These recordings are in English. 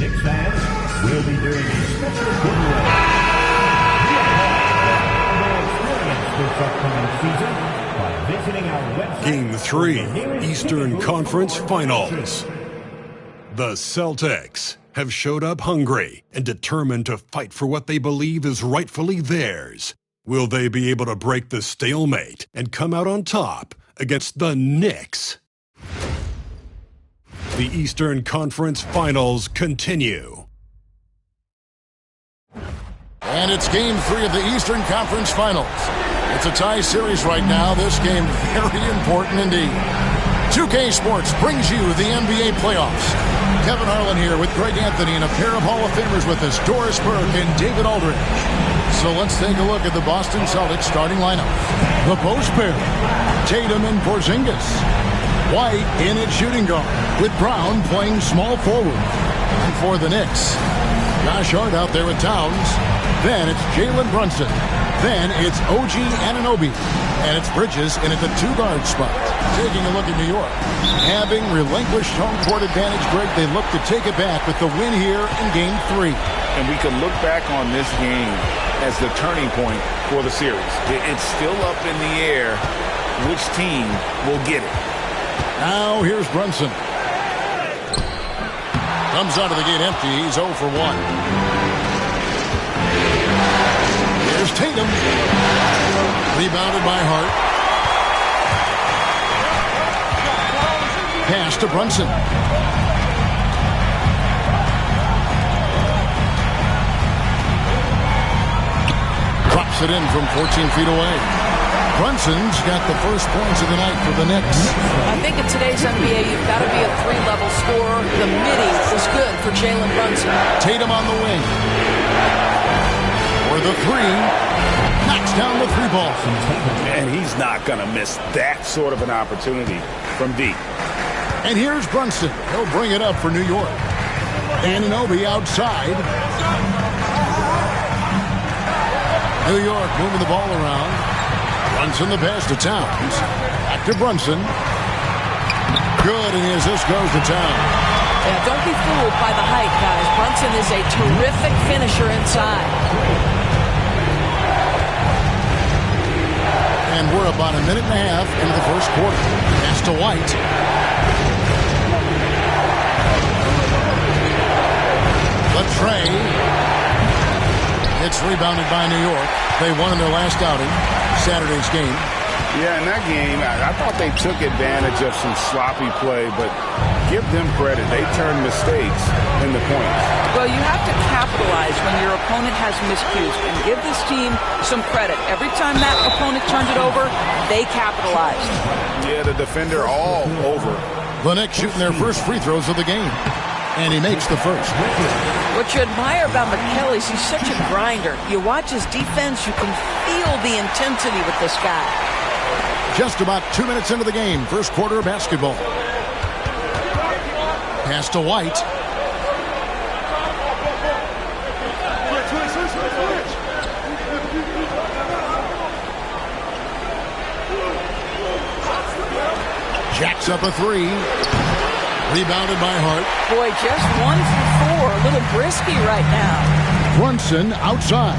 Knicks fans will be doing a special giveaway. Experience this upcoming season by visiting our website. Game 3, Eastern Conference Finals. The Celtics have showed up hungry and determined to fight for what they believe is rightfully theirs. Will they be able to break the stalemate and come out on top against the Knicks? The Eastern Conference Finals continue. And it's Game 3 of the Eastern Conference Finals. It's a tie series right now. This game very important indeed. 2K Sports brings you the NBA playoffs. Kevin Harlan here with Greg Anthony and a pair of Hall of Famers with us, Doris Burke and David Aldridge. So let's take a look at the Boston Celtics starting lineup. The post pair, Tatum and Porzingis. White in at shooting guard, with Brown playing small forward. And for the Knicks, Josh Hart out there with Towns. Then it's Jalen Brunson. Then it's OG Anunoby. And it's Bridges in at the two-guard spot. Taking a look at New York. Having relinquished home court advantage, Greg, they look to take it back with the win here in Game 3. And we can look back on this game as the turning point for the series. It's still up in the air which team will get it. Now here's Brunson. Comes out of the gate empty. He's 0 for 1. Here's Tatum. Rebounded by Hart. Pass to Brunson. Drops it in from 14 feet away. Brunson's got the first points of the night for the Knicks. I think in today's NBA, you've got to be a three-level scorer. The midi is good for Jalen Brunson. Tatum on the wing. For the three. Knocks down the three ball. And he's not going to miss that sort of an opportunity from deep. And here's Brunson. He'll bring it up for New York. Anunoby outside. New York moving the ball around. Brunson the pass to Towns. Back to Brunson. Good, and the assist goes to Towns. Yeah, don't be fooled by the height, guys. Brunson is a terrific finisher inside. And we're about a minute and a half into the first quarter. Pass to White. The tray. It's rebounded by New York. They won in their last outing, Saturday's game. Yeah, in that game, I thought they took advantage of some sloppy play, but give them credit. They turned mistakes into points. Well, you have to capitalize when your opponent has miscues, and give this team some credit. Every time that opponent turned it over, they capitalized. Yeah, the defender all over. The Knicks shooting their first free throws of the game. And he makes the first. What you admire about McKelly is he's such a grinder. You watch his defense, you can feel the intensity with this guy. Just about 2 minutes into the game, first quarter of basketball. Pass to White. Jacks up a three. Rebounded by Hart. Boy, just 1 for 4. A little brisky right now. Brunson outside.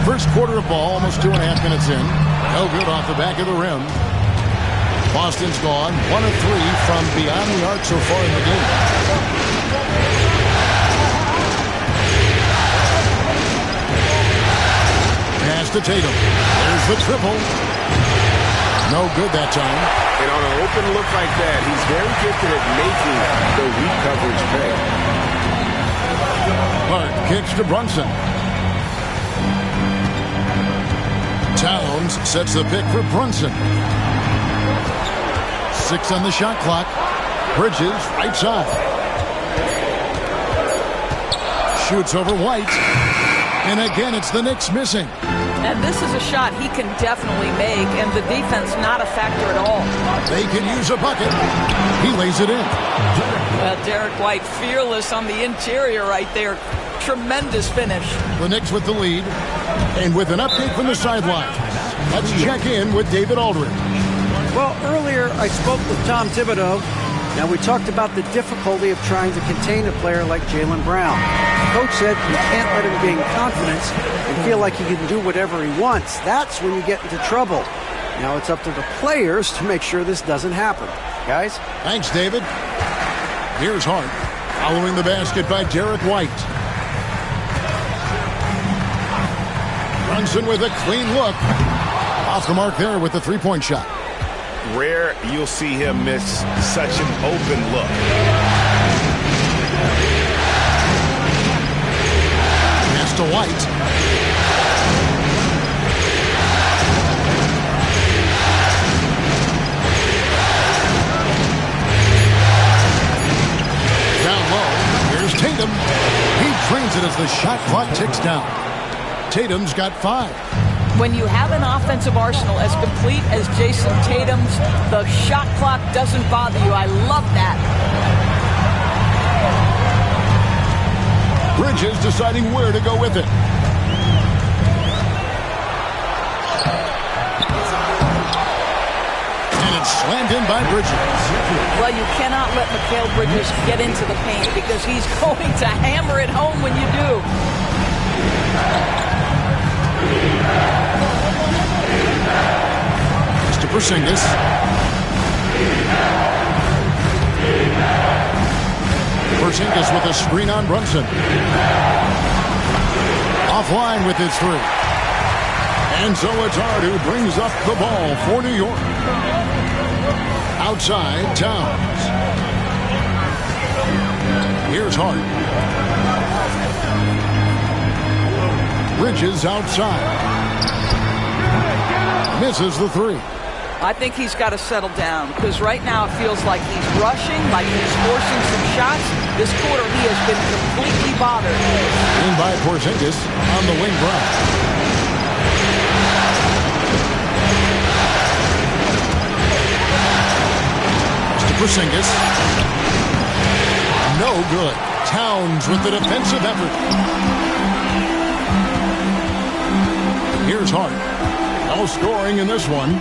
First quarter of ball, almost 2.5 minutes in. No good off the back of the rim. Boston's gone 1 of 3 from beyond the arc so far in the game. Pass to Tatum. There's the triple. No good that time. And on an open look like that, he's very gifted at making the weak coverage pay. Hart kicks to Brunson. Towns sets the pick for Brunson. 6 on the shot clock. Bridges right side. Shoots over White. And again, it's the Knicks missing. And this is a shot he can definitely make, and the defense not a factor at all. They can use a bucket. He lays it in. Well, Derek White fearless on the interior right there. Tremendous finish. The Knicks with the lead. And with an update from the sideline, let's check in with David Aldridge. Well, earlier I spoke with Tom Thibodeau, Now, we talked about the difficulty of trying to contain a player like Jaylen Brown. The coach said you can't let him gain confidence and feel like he can do whatever he wants. That's when you get into trouble. Now it's up to the players to make sure this doesn't happen. Guys? Thanks, David. Here's Hart. Following the basket by Derek White. Brunson with a clean look. Off the mark there with the three-point shot. Rare you'll see him miss such an open look. Pass to White. Down low. Here's Tatum. He drains it as the shot clock ticks down. Tatum's got 5. When you have an offensive arsenal as complete as Jason Tatum's, the shot clock doesn't bother you. I love that. Bridges deciding where to go with it. And it's slammed in by Bridges. Well, you cannot let Mikal Bridges get into the paint because he's going to hammer it home when you do. To Porzingis. Porzingis with a screen on Brunson. Offline with his 3. And so it's Hart who brings up the ball for New York. Outside, Towns. Here's Hart. Bridges outside. Misses the 3. I think he's got to settle down because right now it feels like he's rushing, like he's forcing some shots. This quarter he has been completely bothered. In by Porzingis on the wing right. To Porzingis. No good. Towns with the defensive effort. Here's Hart. No scoring in this one.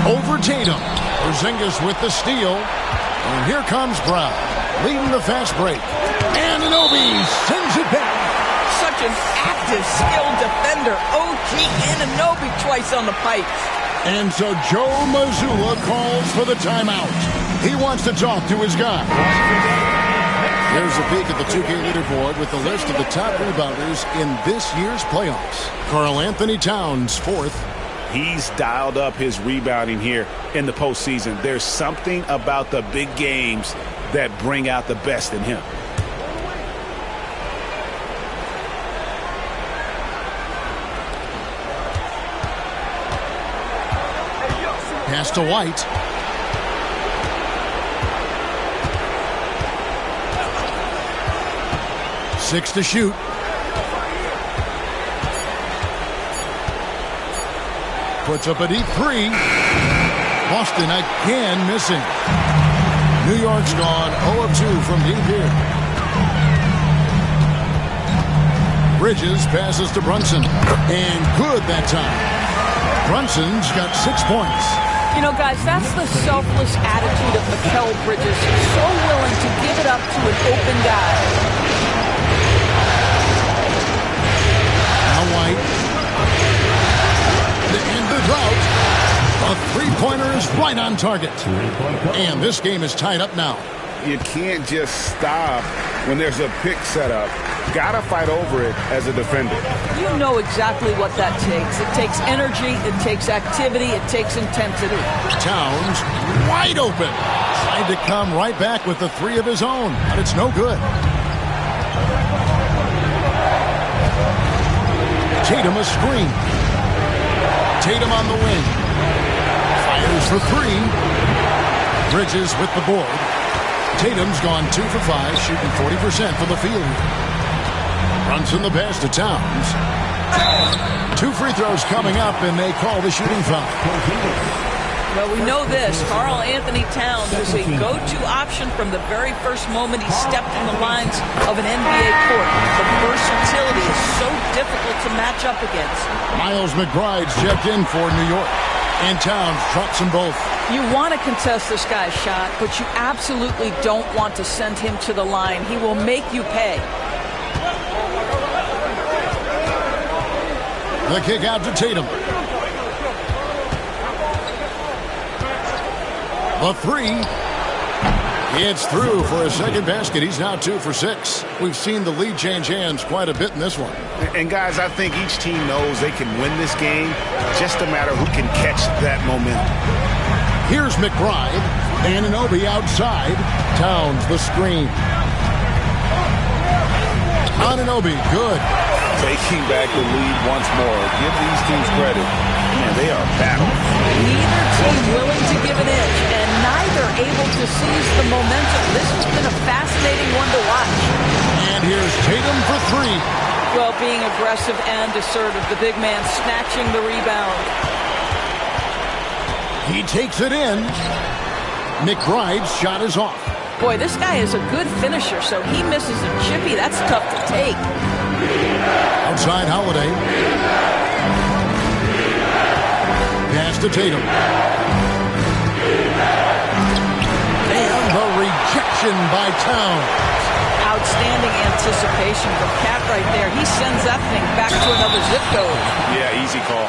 Over Tatum. Porzingis with the steal. And here comes Brown. Leading the fast break. And Anunoby sends it back. Such an active, skilled defender. OG Anunoby twice on the pipes. And so Joe Mazzulla calls for the timeout. He wants to talk to his guy. Here's a peek at the 2K leaderboard with the list of the top rebounders in this year's playoffs. Karl Anthony Towns, 4th. He's dialed up his rebounding here in the postseason. There's something about the big games that bring out the best in him. Pass to White. Six to shoot. Puts up a deep 3. Boston again missing. New York's gone 0 of 2 from deep here. Bridges passes to Brunson. And good that time. Brunson's got 6 points. You know, guys, that's the selfless attitude of Mikal Bridges. He's so willing to give it up to an open guy. Now White. To end the drought. A three-pointer is right on target. And this game is tied up now. You can't just stop when there's a pick set up. Gotta fight over it as a defender. You know exactly what that takes. It takes energy, it takes activity, it takes intensity. Towns wide open. Tried to come right back with the 3 of his own, but it's no good. Tatum a screen. Tatum on the wing. Fires for 3. Bridges with the board. Tatum's gone 2 for 5, shooting 40% from the field. Brunson the pass to Towns. 2 free throws coming up, and they call the shooting foul. Well, we know this. Karl Anthony Towns is a go-to option from the very first moment he stepped in the lines of an NBA court. The versatility is so difficult to match up against. Miles McBride's checked in for New York. And Towns drops them both. You want to contest this guy's shot, but you absolutely don't want to send him to the line. He will make you pay. The kick out to Tatum. The three. It's through for a second basket. He's now 2 for 6. We've seen the lead change hands quite a bit in this one. And guys, I think each team knows they can win this game. Just a matter who can catch that momentum. Here's McBride. Anunoby outside. Towns the screen. Anunoby, good. Taking back the lead once more. Give these teams credit. Man, they are battling. Neither team willing to give an inch, and neither able to seize the momentum. This has been a fascinating one to watch. And here's Tatum for 3. Well, being aggressive and assertive. The big man snatching the rebound. He takes it in. McBride's shot is off. Boy, this guy is a good finisher, so he misses a chippy. That's tough to take. Outside Holiday. Pass to Tatum. And the rejection by Towns. Outstanding anticipation from Cat right there. He sends that thing back to another zip code. Yeah, easy call.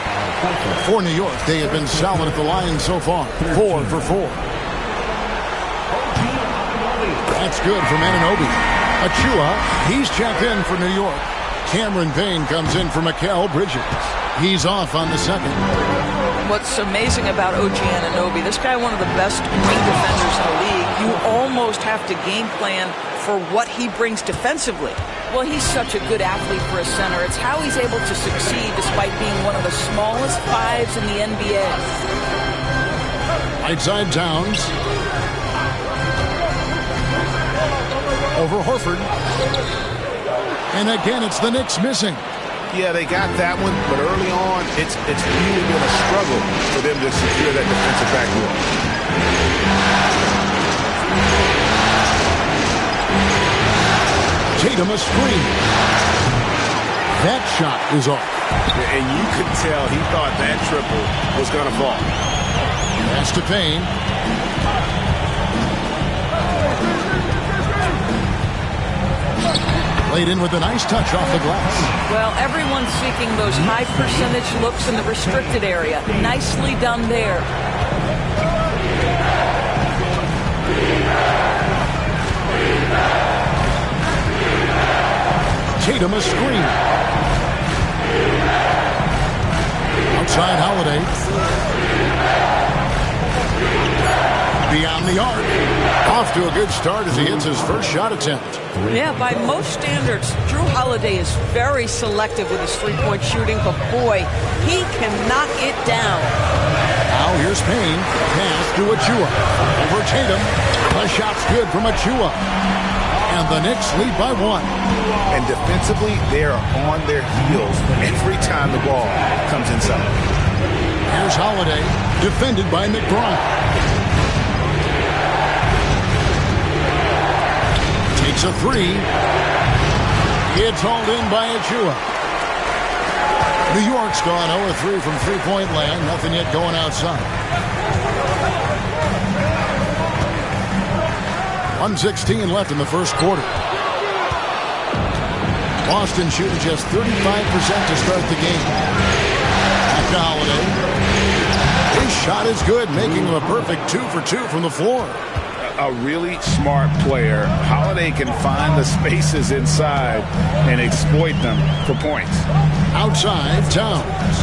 For New York, they have been solid at the line so far. 4 for 4. That's good from Anunoby. Achua, he's checked in for New York. Cameron Payne comes in for Mikal Bridges. He's off on the second. What's amazing about OG Anunoby, this guy one of the best wing defenders in the league. You almost have to game plan for what he brings defensively. Well, he's such a good athlete for a center. It's how he's able to succeed despite being one of the smallest 5s in the NBA. Right side Towns. Over Horford. And again, it's the Knicks missing. Yeah, they got that one, but early on, it's really been a struggle for them to secure that defensive backboard. Tatum a screen. That shot is off. And you could tell he thought that triple was going to fall. Pass to Payne. Played in with a nice touch off the glass. Well, everyone's seeking those high percentage looks in the restricted area. Nicely done there. Tatum a screen. Outside Holiday. Beyond the arc. Off to a good start as he hits his first shot attempt. Yeah, by most standards, Drew Holiday is very selective with his three-point shooting, but boy, he can knock it down. Now here's Payne. Pass to Achua. Over Tatum. The shot's good from Achua. And the Knicks lead by 1. And defensively, they are on their heels every time the ball comes inside. Here's Holiday, defended by McBride. Takes a 3. It's hauled in by Achua. New York's gone 0-3 from three-point land. Nothing yet going outside. 1:16 left in the first quarter. Boston shooting just 35% to start the game. Back to Holiday. His shot is good, making him a perfect 2 for 2 from the floor. A really smart player. Holiday can find the spaces inside and exploit them for points. Outside, Towns.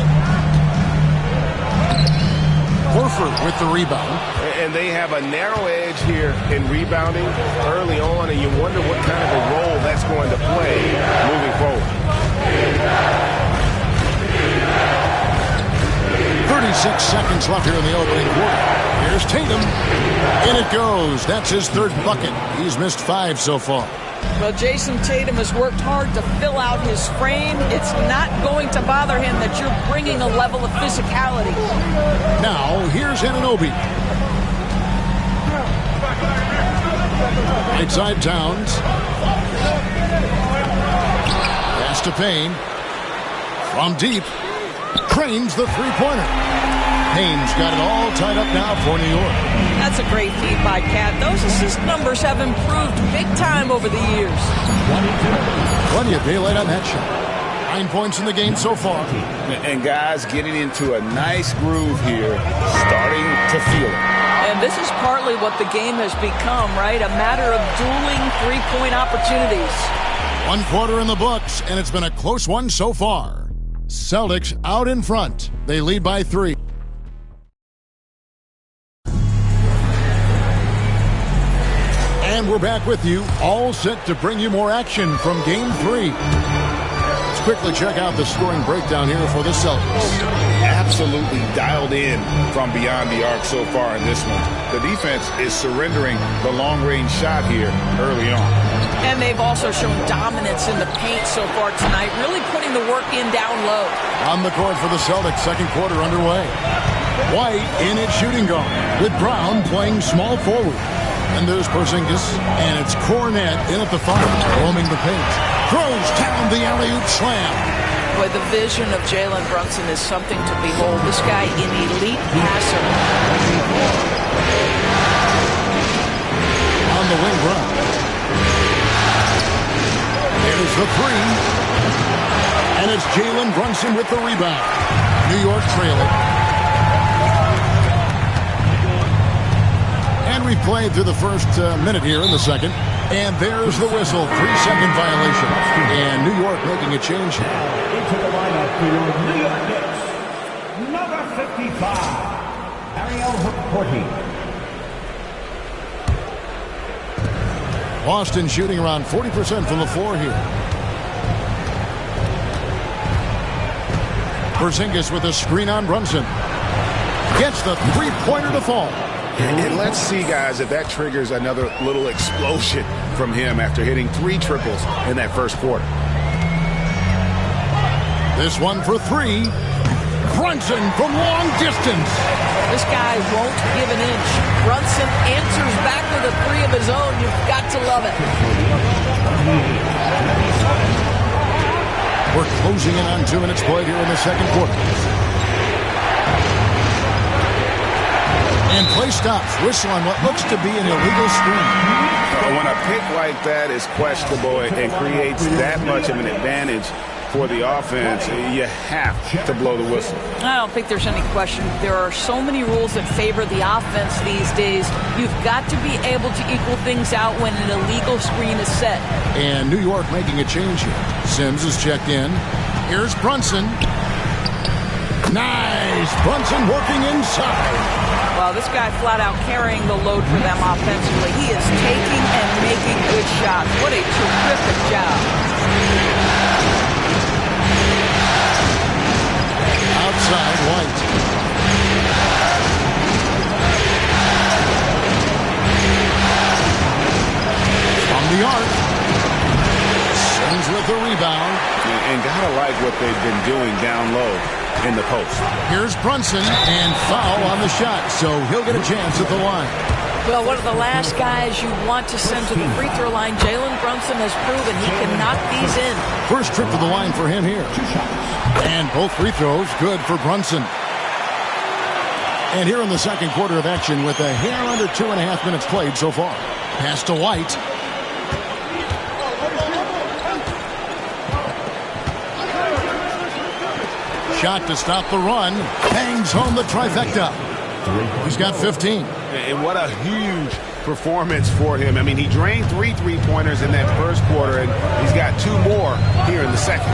Horford with the rebound. And they have a narrow edge here in rebounding early on, and you wonder what kind of a role that's going to play moving forward. 36 seconds left here in the opening quarter. Here's Tatum. In it goes. That's his third bucket. He's missed 5 so far. Well, Jason Tatum has worked hard to fill out his frame. It's not going to bother him that you're bringing a level of physicality. Now, here's Anunoby. Right side Towns. Pass to Payne. From deep. Cranes the three-pointer. Haynes got it all tied up now for New York. That's a great feed by Cat. Those assist numbers have improved big time over the years. Plenty of daylight on that shot. 9 points in the game so far. And guys getting into a nice groove here, starting to feel it. And this is partly what the game has become, right? A matter of dueling three-point opportunities. 1 quarter in the books, and it's been a close one so far. Celtics out in front. They lead by 3. And we're back with you, all set to bring you more action from Game 3. Let's quickly check out the scoring breakdown here for the Celtics. Absolutely dialed in from beyond the arc so far in this one. The defense is surrendering the long-range shot here early on. And they've also shown dominance in the paint so far tonight, really putting the work in down low. On the court for the Celtics, second quarter underway. White in its shooting guard, with Brown playing small forward. And there's Porzingis, and it's Cornet in at the 5, roaming the paint. Throws down the alley-oop slam. Boy, the vision of Jalen Brunson is something to behold. This guy, an elite passer. On the wing, Brown. There's the 3. And it's Jalen Brunson with the rebound. New York trailing. And we've played through the first minute here in the second. And there's the whistle. 3-second violation. And New York making a change here. Into the lineup for your New York Knicks, number 55, Ariel Hukporti. Boston shooting around 40% from the floor here. Porzingis with a screen on Brunson. Gets the three-pointer to fall. And let's see, guys, if that triggers another little explosion from him after hitting 3 triples in that first quarter. This one for 3. Brunson from long distance. This guy won't give an inch. Brunson answers back with a 3 of his own. You've got to love it. We're closing in on 2 minutes played here in the second quarter. And play stops. Whistle on what looks to be an illegal screen. When a pick like that is questionable and creates that much of an advantage for the offense, you have to blow the whistle. I don't think there's any question. There are so many rules that favor the offense these days. You've got to be able to equal things out when an illegal screen is set. And New York making a change here. Sims is checked in. Here's Brunson. Nice. Brunson working inside. Well, this guy flat out carrying the load for them offensively. He is taking and making good shots. What a terrific job. Outside, White. From the arc. Sims with the rebound. And gotta like what they've been doing down low in the post. Here's Brunson, and foul on the shot, so he'll get a chance at the line. Well, one of the last guys you want to send to the free throw line, Jalen Brunson has proven he can knock these in. First trip to the line for him here. And both free throws good for Brunson. And here in the second quarter of action with a hair under 2.5 minutes played so far. Pass to White. Shot to stop the run. Bangs home the trifecta. He's got 15. And what a huge performance for him. I mean, he drained 3 3-pointers in that first quarter, and he's got 2 more here in the second.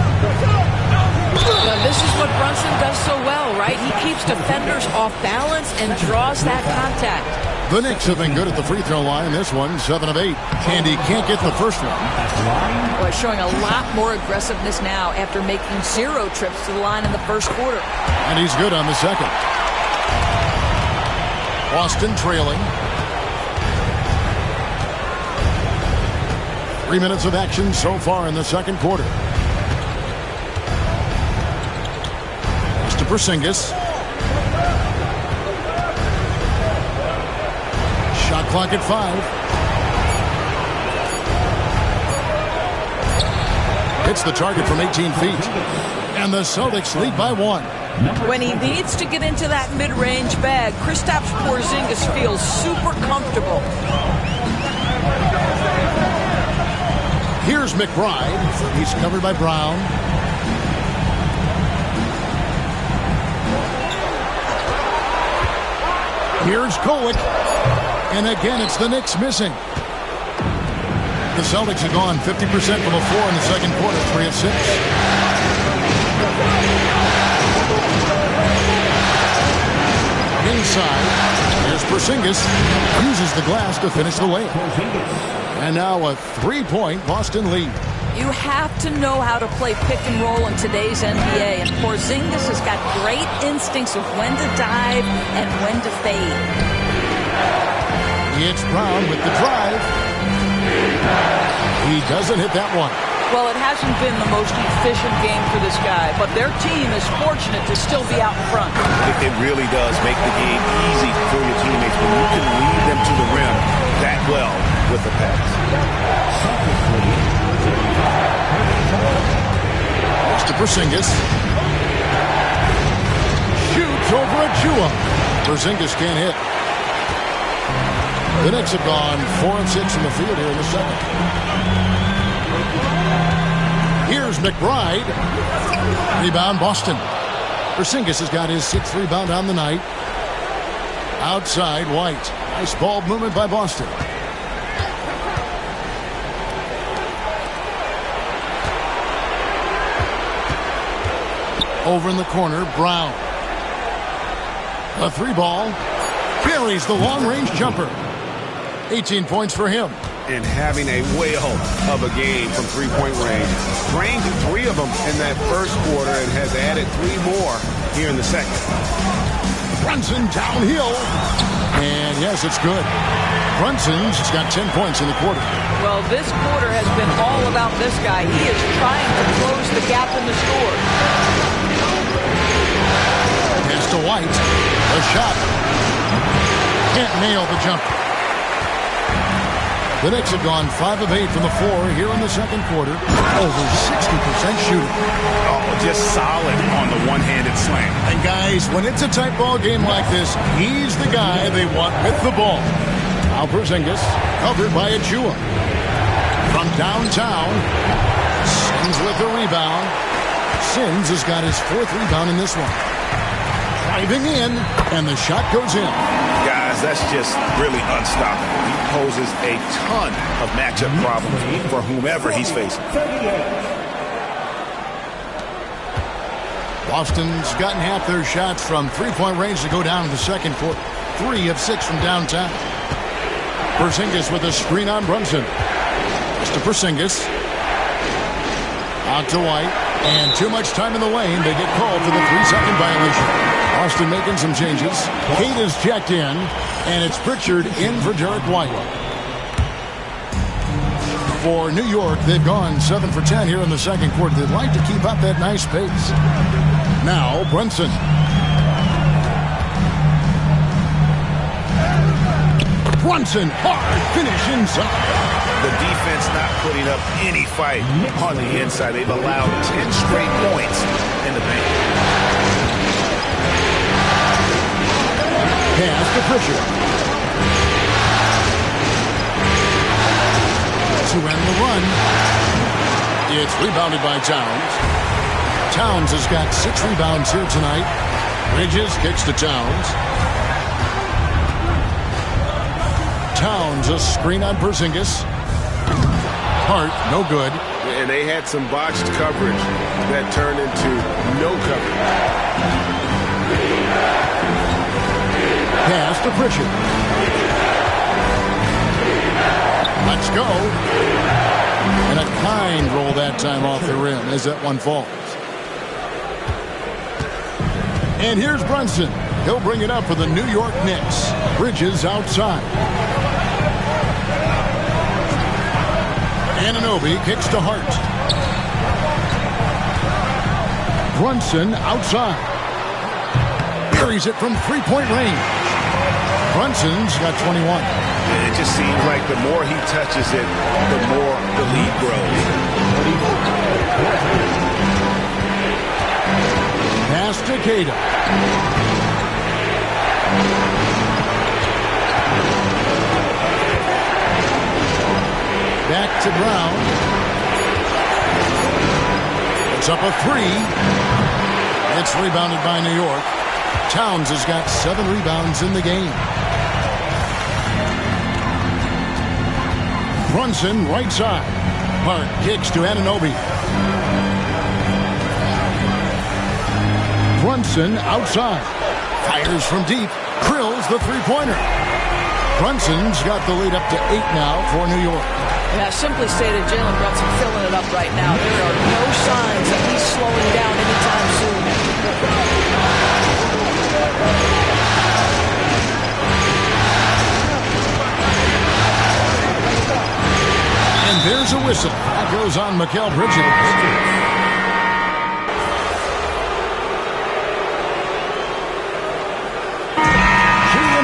Now, this is what Brunson does so well, right? He keeps defenders off balance and draws that contact. The Knicks have been good at the free throw line. This one, 7 of 8. And he can't get the first one. Boy, showing a lot more aggressiveness now after making 0 trips to the line in the first quarter. And he's good on the second. Boston trailing. 3 minutes of action so far in the second quarter. Pass to Porzingis. Shot clock at 5. Hits the target from 18 feet. And the Celtics lead by 1. When he needs to get into that mid-range bag, Kristaps Porzingis feels super comfortable. Here's McBride. He's covered by Brown. Here's Kolek. And again, it's the Knicks missing. The Celtics have gone 50% from the floor in the second quarter, 3 of 6. Inside, here's Porzingis. Uses the glass to finish the layup. And now a 3-point Boston lead. You have to know how to play pick and roll in today's NBA, and Porzingis has got great instincts of when to dive and when to fade. It's Brown with the drive. He doesn't hit that one. Well, it hasn't been the most efficient game for this guy, but their team is fortunate to still be out in front. It really does make the game easy for your teammates when you can lead them to the rim that well with the pass. Next to Porzingis. Shoots over Achua. Porzingis can't hit. The Knicks have gone 4 of 6 in the field here in the second. Here's McBride. Rebound, Boston. Porzingis has got his 6th rebound on the night. Outside, White. Nice ball movement by Boston. Over in the corner, Brown. A 3-ball. Buries the long-range jumper. 18 points for him. And having a whale of a game from three-point range. Drained 3 of them in that first quarter and has added 3 more here in the second. Brunson downhill. And yes, it's good. Brunson's got 10 points in the quarter. Well, this quarter has been all about this guy. He is trying to close the gap in the score. Pass to White. A shot. Can't nail the jump. The Knicks have gone 5 of 8 from the floor here in the second quarter. Over 60% shooting. Oh, just solid on the one-handed slam. And guys, when it's a tight ball game like this, he's the guy they want with the ball. Now Porzingis, covered by Achua. From downtown, Sims with the rebound. Sims has got his 4th rebound in this one. Driving in, and the shot goes in. Guys, that's just really unstoppable. He poses a ton of matchup problems for whomever he's facing. Boston's gotten half their shots from 3-point range to go down in the second quarter. 3 of 6 from downtown. Porzingis with a screen on Brunson. Just to Porzingis. Out to White. And too much time in the lane. They get called for the 3-second violation. Boston making some changes. Kate is checked in. And it's Pritchard in for Derek White. For New York, they've gone 7 for 10 here in the second quarter. They'd like to keep up that nice pace. Now, Brunson. Brunson, hard finish inside. The defense not putting up any fight on the inside. They've allowed 10 straight points in the paint. Pass to Pritchard. To end the run. It's rebounded by Towns. Towns has got 6 rebounds here tonight. Bridges kicks to Towns. Towns, a screen on Porzingis. Hart, no good. And they had some botched coverage that turned into no coverage. Pass to Pritchard. Let's go. And a kind roll that time off the rim as that one falls. And here's Brunson. He'll bring it up for the New York Knicks. Bridges outside. Anunoby kicks to Hart. Brunson outside. Buries it from 3-point range. Brunson's got 21. It just seems like the more he touches it, the more the lead grows. Pass Takeda. Back to Brown. It's up a three. It's rebounded by New York. Towns has got 7 rebounds in the game. Brunson, right side. Hart kicks to Anunoby. Brunson outside. Fires from deep. Krills the three-pointer. Brunson's got the lead up to 8 now for New York. Yeah, simply stated, Jalen Brunson filling it up right now. There are no signs that he's slowing down anytime soon. And there's a whistle. That goes on Mikal Bridges.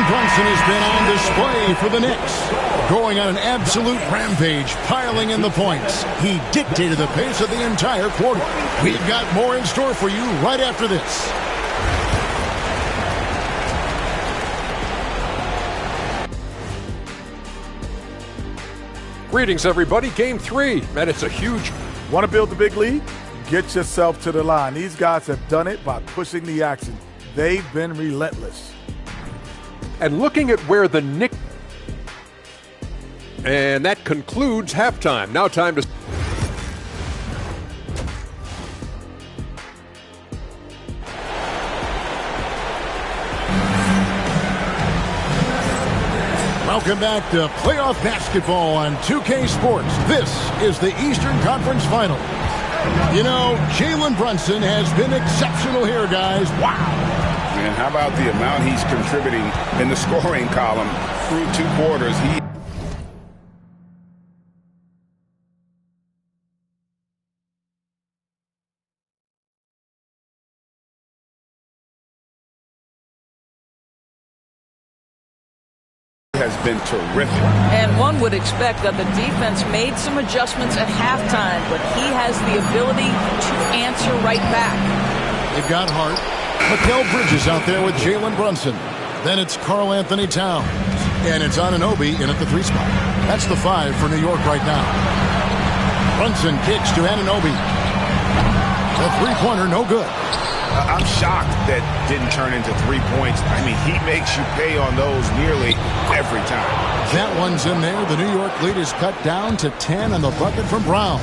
Brunson has been on display for the Knicks, going on an absolute rampage, piling in the points. He dictated the pace of the entire quarter. We've got more in store for you right after this. Greetings, everybody. Game 3, and it's a huge... Want to build the big lead? Get yourself to the line. These guys have done it by pushing the action. They've been relentless. And looking at where the Knicks... And that concludes halftime. Now time to... Welcome back to playoff basketball on 2K Sports. This is the Eastern Conference Final. You know, Jalen Brunson has been exceptional here, guys. Wow. And how about the amount he's contributing in the scoring column through 2 quarters? Has been terrific. And one would expect that the defense made some adjustments at halftime, but he has the ability to answer right back. They've got Hart. Mikal Bridges out there with Jalen Brunson. Then it's Karl Anthony Towns. And it's Anunoby in at the 3 spot. That's the 5 for New York right now. Brunson kicks to Anunoby. The three-pointer, no good. I'm shocked that didn't turn into 3 points. I mean, he makes you pay on those nearly every time. That one's in there. The New York lead is cut down to 10 on the bucket from Brown.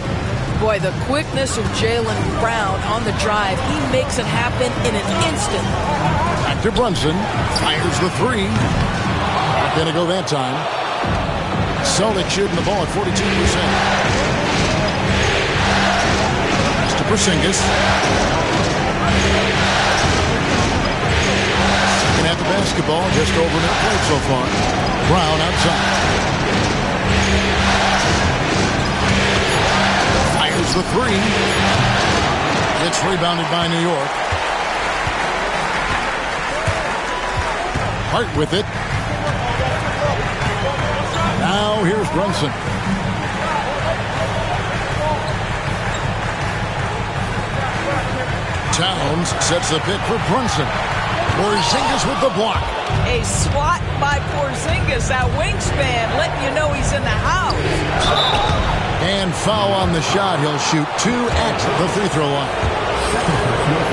Boy, the quickness of Jalen Brown on the drive, he makes it happen in an instant. Back to Brunson. Fires the 3. Not going to go that time. Celtics shooting the ball at 42%. That's to Porzingis. Second half of basketball, just over an minute played so far. Brown outside. Fires the 3. It's rebounded by New York. Hart with it. Now here's Brunson. Towns sets the pick for Brunson. Porzingis with the block. A swat by Porzingis, that wingspan, letting you know he's in the house. And foul on the shot. He'll shoot 2 at the free throw line.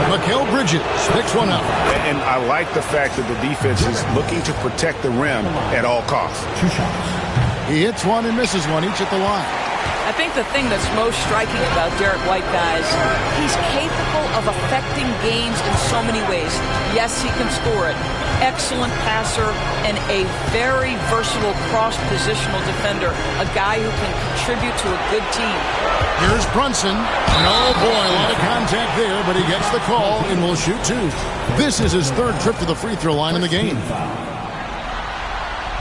Mikal Bridges picks one up. And I like the fact that the defense is looking to protect the rim at all costs. 2 shots. He hits one and misses one, each at the line. I think the thing that's most striking about Derek White, guys, he's capable of affecting games in so many ways. Yes, he can score it. Excellent passer and a very versatile cross-positional defender. A guy who can contribute to a good team. Here's Brunson. Oh, boy, a lot of contact there, but he gets the call and will shoot 2. This is his 3rd trip to the free throw line in the game.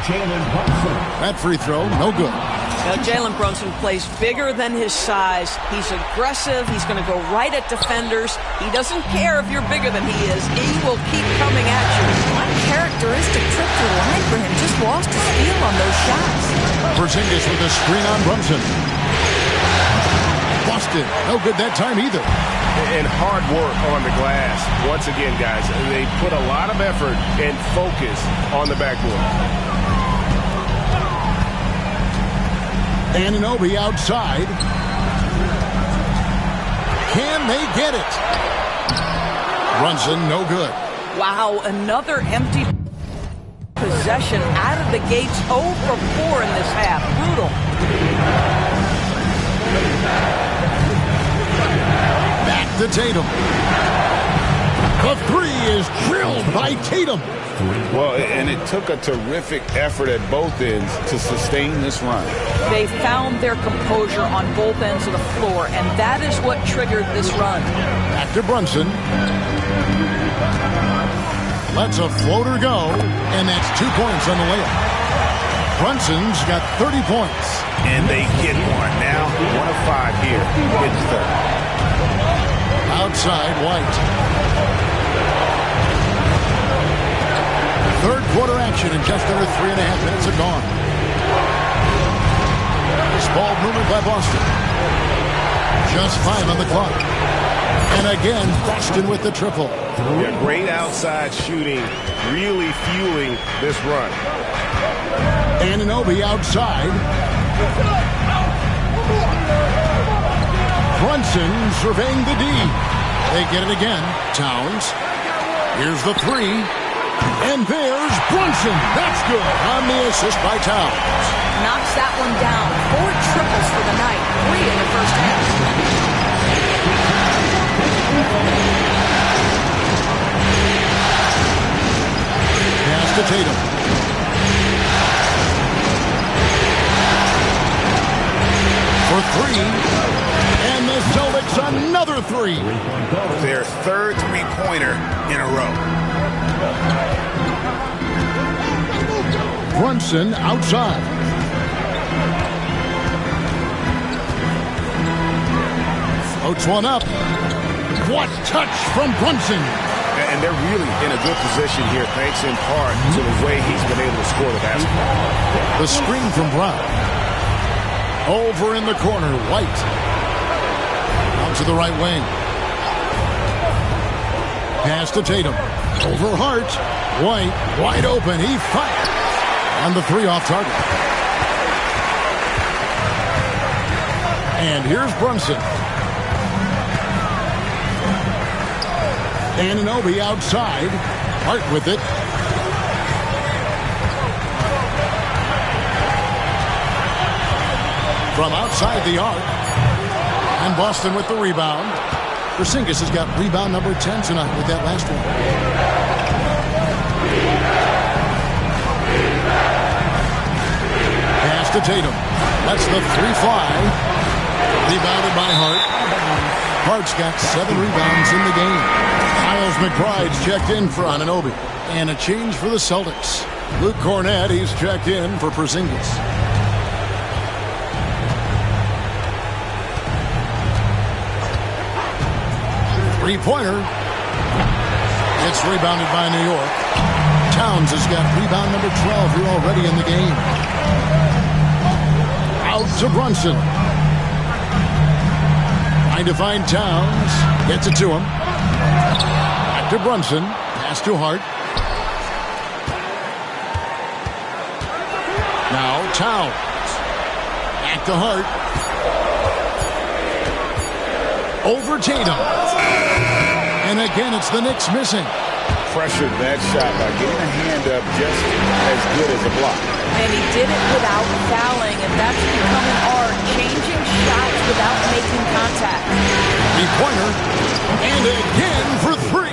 Jalen Brunson. That free throw, no good. Now, Jalen Brunson plays bigger than his size. He's aggressive. He's going to go right at defenders. He doesn't care if you're bigger than he is. He will keep coming at you. Uncharacteristic trip to the line for him. Just lost his feel on those shots. Porzingis with a screen on Brunson. Busted. No good that time either. and hard work on the glass. Once again, guys, they put a lot of effort and focus on the backboard. Anunoby outside. Can they get it? Brunson, no good. Wow, another empty possession out of the gates. 0 for 4 in this half. Brutal. Back to Tatum. The three is drilled by Tatum. Well, and it took a terrific effort at both ends to sustain this run. They found their composure on both ends of the floor, and that is what triggered this run. Back to Brunson. Lets a floater go, and that's 2 points on the layup. Brunson's got 30 points. And they get one. Now, 1 of 5 here. It's third. Outside, White. Third quarter action in just under 3.5 minutes are gone. This ball movement by Boston. Just 5 on the clock. And again, Boston with the triple. Yeah, great outside shooting, really fueling this run. Anunoby outside. Brunson surveying the D. They get it again. Towns. Here's the three. And there's Brunson. That's good on the assist by Towns. Knocks that one down. 4 triples for the night. 3 in the first half. Pass to Tatum. For 3. And the Celtics another 3. Their third three-pointer in a row. Brunson outside. Floats one up. What touch from Brunson. And they're really in a good position here, thanks in part to the way he's been able to score the basketball. The screen from Brown. Over in the corner, White. Out to the right wing. Pass to Tatum. Over Hart. White wide open. He fires. On the 3 off target. And here's Brunson. Anunoby outside. Hart with it. From outside the arc. And Boston with the rebound. Porzingis has got rebound number 10 tonight with that last one. Pass to Tatum. Lets the 3 fly. Rebounded by Hart. Hart's got 7 rebounds in the game. Miles McBride's checked in for Anunoby. And a change for the Celtics. Luke Cornett, he's checked in for Porzingis. Three-pointer. It's rebounded by New York. Towns has got rebound number 12 here already in the game. Out to Brunson. Trying to find Towns. Gets it to him. Back to Brunson. Pass to Hart. Now Towns. Back to Hart. Over Tatum. And again, it's the Knicks missing. Pressured that shot by getting a hand up just as good as a block. And he did it without fouling, and that's becoming art. Changing shots without making contact. Three-pointer. And again for 3.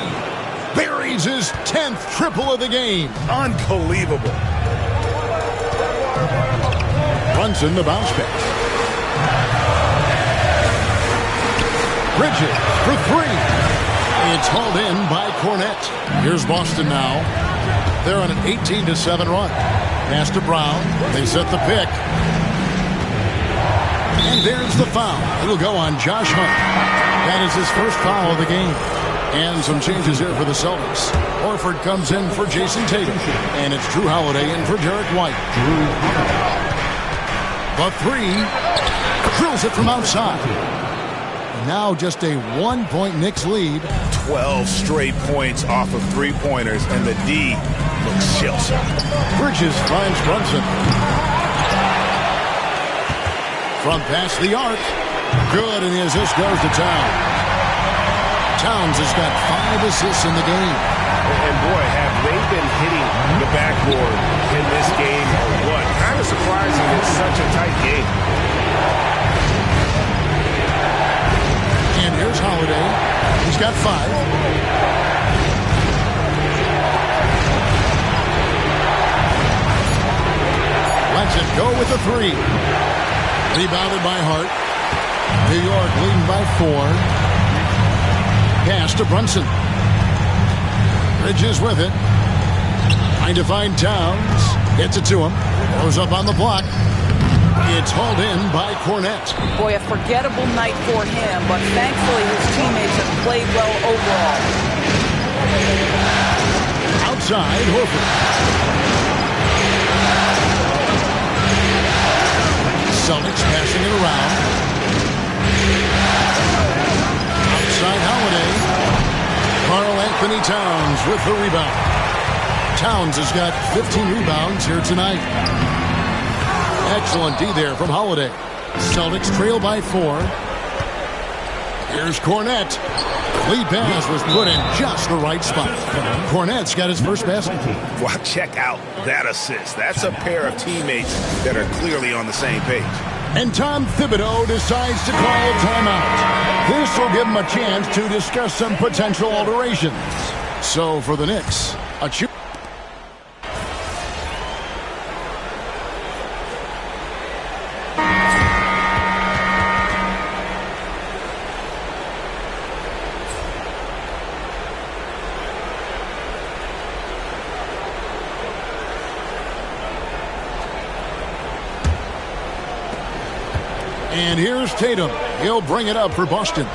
Buries his 10th triple of the game. Unbelievable. Brunson, the bounce pass. Bridges for 3. It's hauled in by Cornett. Here's Boston now. They're on an 18-7 run. Pass to Brown. They set the pick. And there's the foul. It'll go on Josh Hart. That is his first foul of the game. And some changes here for the Celtics. Horford comes in for Jason Tatum. And it's Drew Holiday in for Derek White. The 3. Drills it from outside. Now just a 1-point Knicks lead. 12 straight points off of three-pointers, and the D looks shell-shocked. Bridges finds Brunson. From past the arc. Good, and the assist goes to Towns. Towns has got 5 assists in the game. And boy, have they been hitting the backboard in this game or what? Kind of surprising it's such a tight game. And here's Holiday. He's got 5. Lets it go with the 3. Rebounded by Hart. New York leading by 4. Pass to Brunson. Bridges with it. Trying to find Towns. Gets it to him. Goes up on the block. It's hauled in by Cornette. Boy, a forgettable night for him, but thankfully his teammates have played well overall. Outside, Horford. Celtics passing it around. Outside Holiday. Karl Anthony Towns with the rebound. Towns has got 15 rebounds here tonight. Excellent D there from Holiday. Celtics trail by 4. Here's Cornette. Lead pass was put in just the right spot. Cornette's got his first basket. Wow, check out that assist. That's a pair of teammates that are clearly on the same page. And Tom Thibodeau decides to call a timeout. This will give him a chance to discuss some potential alterations. So for the Knicks, a shoot. And here's Tatum. He'll bring it up for Boston.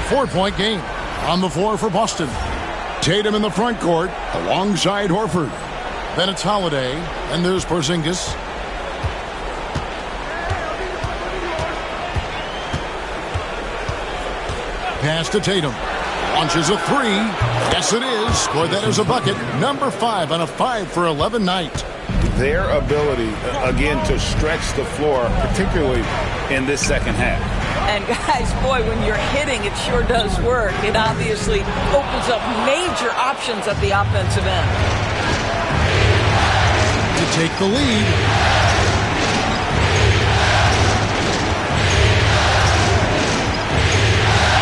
4-point game on the floor for Boston. Tatum in the front court alongside Horford. Then it's Holiday. And there's Porzingis. Pass to Tatum. Launches a 3. Yes, it is. Scored that as a bucket. Number 5 on a 5-for-11 night. Their ability, again, to stretch the floor, particularly in this second half. And guys, boy, when you're hitting, it sure does work. It obviously opens up major options at the offensive end. To take the lead.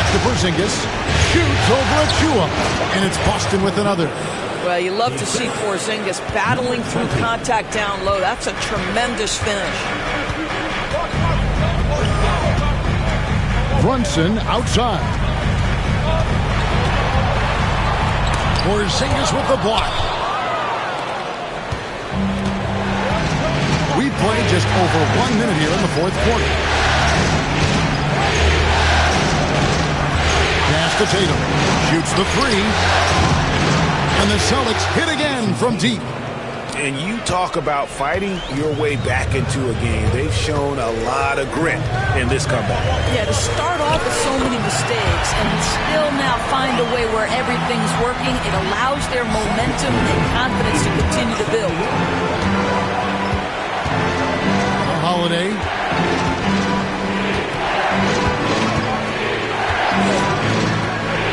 After Porzingis shoots over Achua, and it's Boston with another. Well, you love to see Porzingis battling through contact down low. That's a tremendous finish. Brunson outside. Porzingis with the block. We played just over 1 minute here in the fourth quarter. Pass to Tatum. Shoots the 3. And the Celtics hit again from deep. And you talk about fighting your way back into a game. They've shown a lot of grit in this comeback. Yeah, to start off with so many mistakes and still now find a way where everything's working, it allows their momentum and confidence to continue to build. Holiday.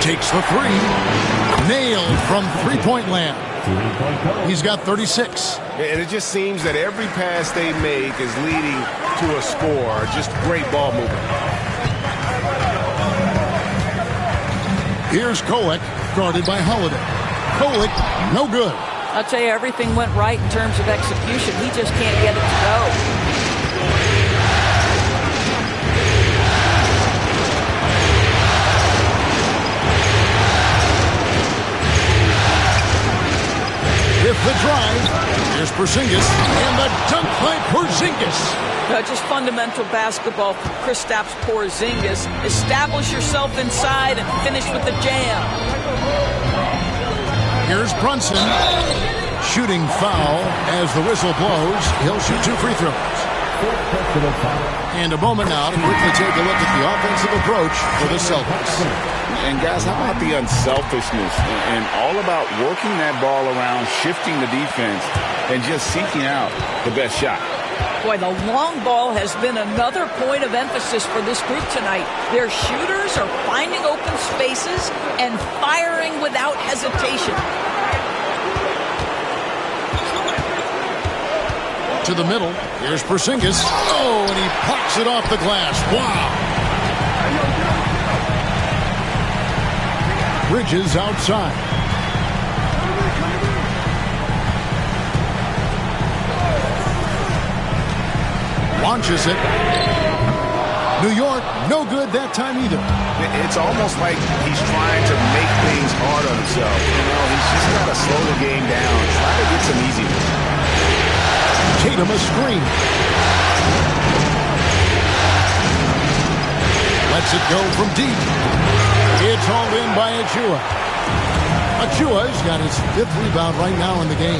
Takes the 3. Nailed from three-point land. He's got 36. And it just seems that every pass they make is leading to a score. Just great ball movement. Here's Kolek, guarded by Holiday. Kolek, no good. I'll tell you, everything went right in terms of execution. He just can't get it to go. With the drive, here's Porzingis, and the dunk by Porzingis. Just fundamental basketball from Kristaps Porzingis. Establish yourself inside and finish with the jam. Here's Brunson. Shooting foul as the whistle blows. He'll shoot 2 free throws. And a moment now to quickly take a look at the offensive approach for the Celtics. And guys, how about the unselfishness and all about working that ball around, shifting the defense, and just seeking out the best shot. Boy, the long ball has been another point of emphasis for this group tonight. Their shooters are finding open spaces and firing without hesitation. To the middle. Here's Porzingis. Oh, and he pops it off the glass. Wow. Bridges outside. Launches it. New York, no good that time either. It's almost like he's trying to make things hard on himself. You know, he's just got to slow the game down. Try to get some easy. Tatum a screen. Lets it go from deep. It's hauled in by Achua. Achua's got his 5th rebound right now in the game.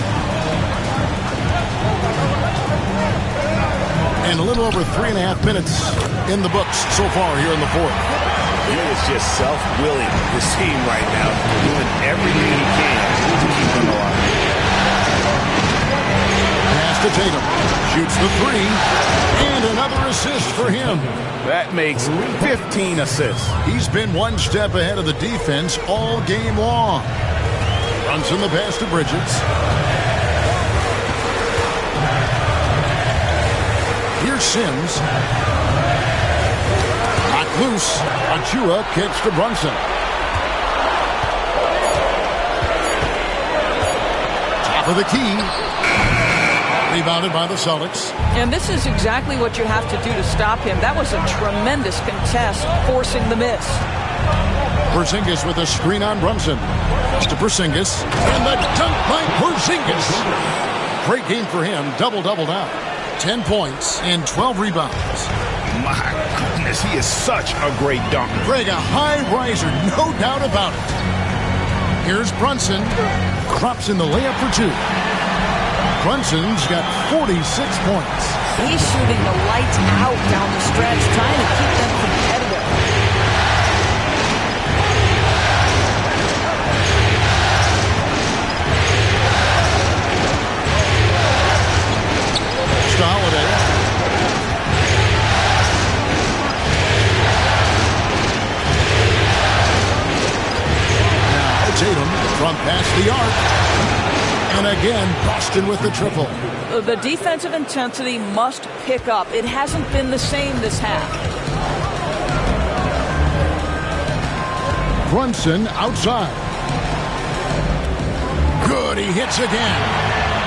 And a little over 3.5 minutes in the books so far here in the 4th. He is just self-willing, this team right now, doing everything he can to keep them alive. To Tatum. Shoots the 3. And another assist for him. That makes 15 assists. He's been one step ahead of the defense all game long. Runs in the pass to Bridges. Here's Sims. Knocked loose. Achua kicks to Brunson. Top of the key. Rebounded by the Celtics. And this is exactly what you have to do to stop him. That was a tremendous contest, forcing the miss. Porzingis with a screen on Brunson. To Porzingis. And the dunk by Porzingis. Great game for him. Double-double now. 10 points and 12 rebounds. My goodness, he is such a great dunker. Greg, a high riser, no doubt about it. Here's Brunson. Crops in the layup for 2. Brunson's got 46 points. He's shooting the lights out down the stretch, trying to keep them competitive. To Holiday. Now Tatum from past the arc. And again, Boston with the triple. The defensive intensity must pick up. It hasn't been the same this half. Brunson outside. Good, he hits again.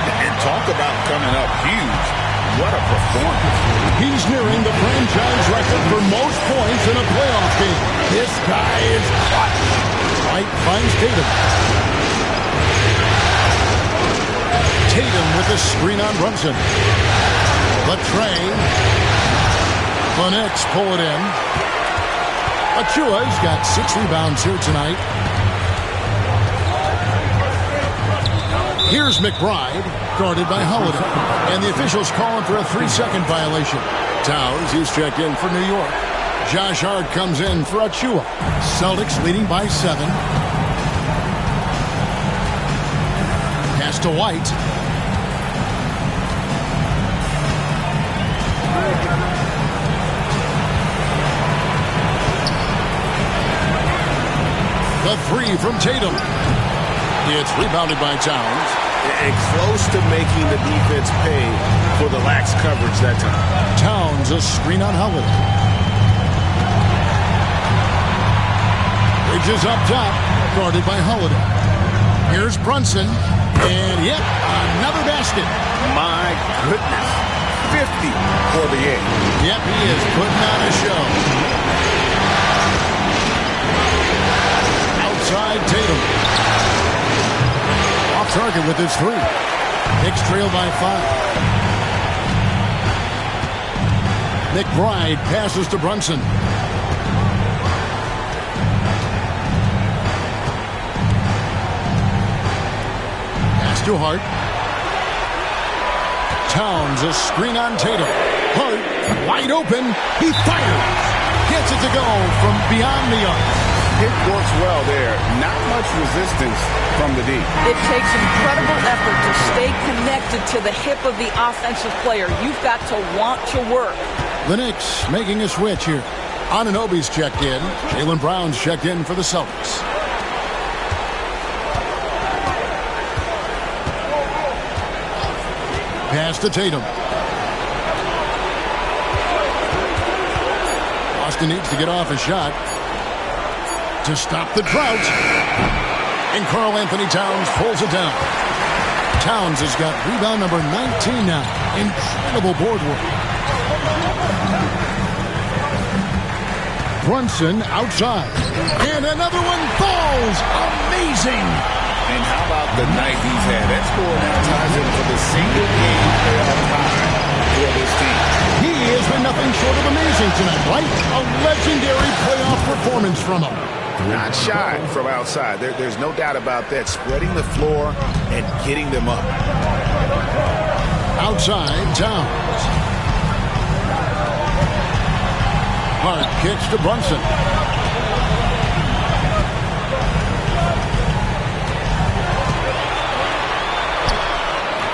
And talk about coming up huge. What a performance. He's nearing the franchise record for most points in a playoff game. This guy is hot. White finds Tatum. Tatum with the screen on Brunson. Latrey. The Knicks pull it in. Achua's got 6 rebounds here tonight. Here's McBride, guarded by Holiday. And the officials calling for a 3-second violation. Towns, he's checked in for New York. Josh Hart comes in for Achua. Celtics leading by 7. Pass to White. The 3 from Tatum. It's rebounded by Towns. And close to making the defense pay for the lax coverage that time. Towns a screen on Howard. Bridges up top, guarded by Holiday. Here's Brunson. And yep, another basket. My goodness. 50 for the game. Yep, he is putting on a show. Outside Tatum. Off target with his 3. Knicks trail by 5. McBride passes to Brunson. Pass to Hart. Towns, a screen on Tatum. Hart, wide open. He fires. Gets it to go from beyond the arc. It works well there. Not much resistance from the D. It takes incredible effort to stay connected to the hip of the offensive player. You've got to want to work. The Knicks making a switch here. Anunoby's checked in. Jaylen Brown's checked in for the Celtics. Pass to Tatum. Boston needs to get off a shot to stop the drought. And Karl Anthony Towns pulls it down. Towns has got rebound number 19 now. Incredible board work. Brunson outside. And another one falls. Amazing. And how about the night he's had? That score now ties him for the single game playoff high for this team. He has been nothing short of amazing tonight, right? A legendary playoff performance from him. Not shy from outside. There's no doubt about that. Spreading the floor and getting them up. Outside, Towns. Hart kicks to Brunson.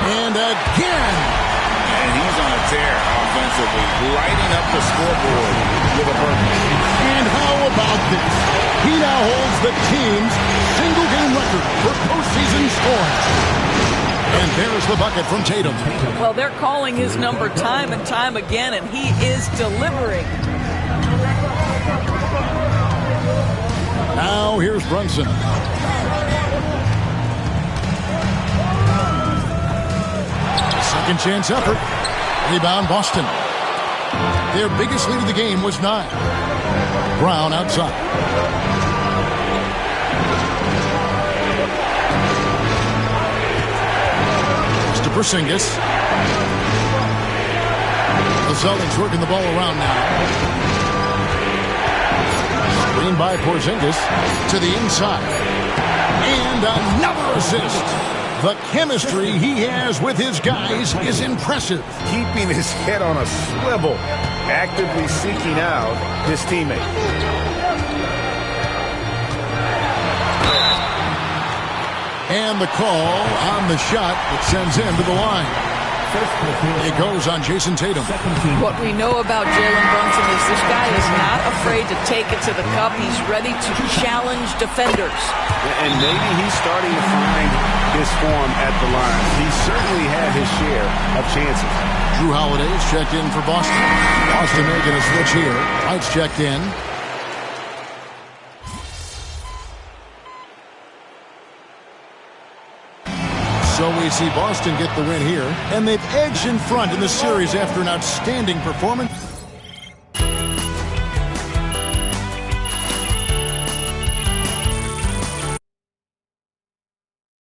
And again. And he's on a tear offensively, lighting up the scoreboard with a purpose. And how about this? He now holds the team's single-game record for postseason scoring. And there's the bucket from Tatum. Well, they're calling his number time and time again, and he is delivering. Now here's Brunson. Second chance effort. Rebound Boston. Their biggest lead of the game was 9. Brown outside. To Porzingis. The Celtics working the ball around now. Screen by Porzingis to the inside. And another assist. The chemistry he has with his guys is impressive. Keeping his head on a swivel, actively seeking out his teammate. And the call on the shot that sends him to the line. It goes on Jason Tatum. What we know about Jalen Brunson is this guy is not afraid to take it to the cup. He's ready to challenge defenders. And maybe he's starting to find his form at the line. He certainly had his share of chances. Drew Holiday's checked in for Boston. Boston making a switch here. White's checked in. So we see Boston get the win here, and they've edged in front in the series after an outstanding performance.